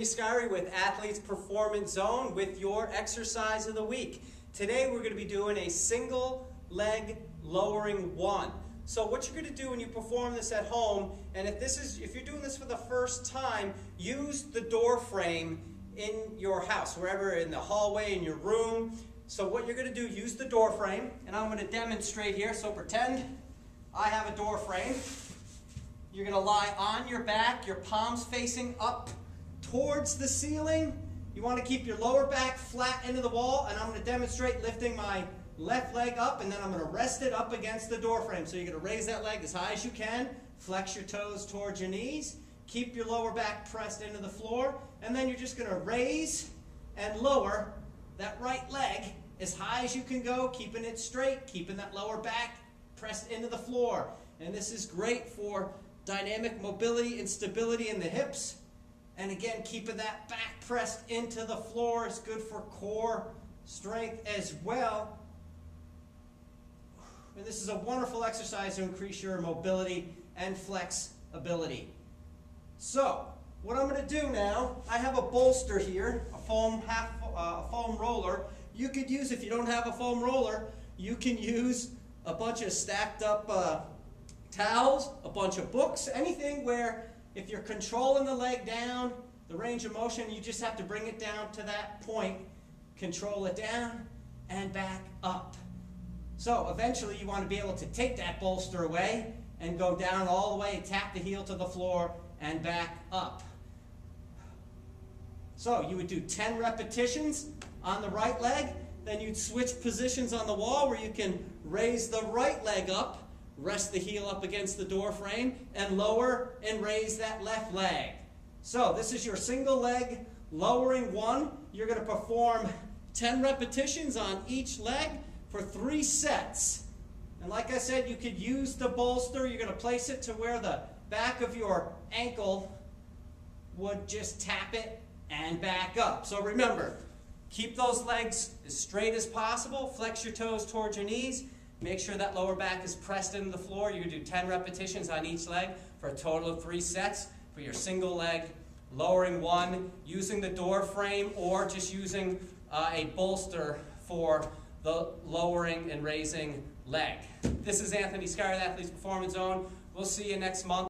Scary with Athletes Performance Zone with your exercise of the week. Today we're going to be doing a single leg lowering one. So what you're going to do when you perform this at home, and if you're doing this for the first time, use the door frame in your house, wherever, in the hallway, in your room. So what you're going to do, use the door frame, and I'm going to demonstrate here. So pretend I have a door frame. You're going to lie on your back, your palms facing up towards the ceiling. You want to keep your lower back flat into the wall, and I'm going to demonstrate lifting my left leg up, and then I'm going to rest it up against the door frame. So you're going to raise that leg as high as you can, flex your toes towards your knees, keep your lower back pressed into the floor, and then you're just going to raise and lower that right leg as high as you can go, keeping it straight, keeping that lower back pressed into the floor. And this is great for dynamic mobility and stability in the hips. And again, keeping that back pressed into the floor is good for core strength as well. And this is a wonderful exercise to increase your mobility and flexibility. So, what I'm going to do now, I have a bolster here, a foam roller. You could use, if you don't have a foam roller, you can use a bunch of stacked up towels, a bunch of books, anything where if you're controlling the leg down, the range of motion, you just have to bring it down to that point, control it down, and back up. So eventually you want to be able to take that bolster away and go down all the way, tap the heel to the floor, and back up. So you would do 10 repetitions on the right leg, then you'd switch positions on the wall where you can raise the right leg up, rest the heel up against the door frame, and lower and raise that left leg. So this is your single leg lowering one. You're going to perform 10 repetitions on each leg for 3 sets. And like I said, you could use the bolster. You're going to place it to where the back of your ankle would just tap it and back up. So remember, keep those legs as straight as possible. Flex your toes towards your knees. Make sure that lower back is pressed into the floor. You're going to do 10 repetitions on each leg for a total of 3 sets for your single leg lowering one, using the door frame or just using a bolster for the lowering and raising leg. This is Anthony Scar with Athletes Performance Zone. We'll see you next month.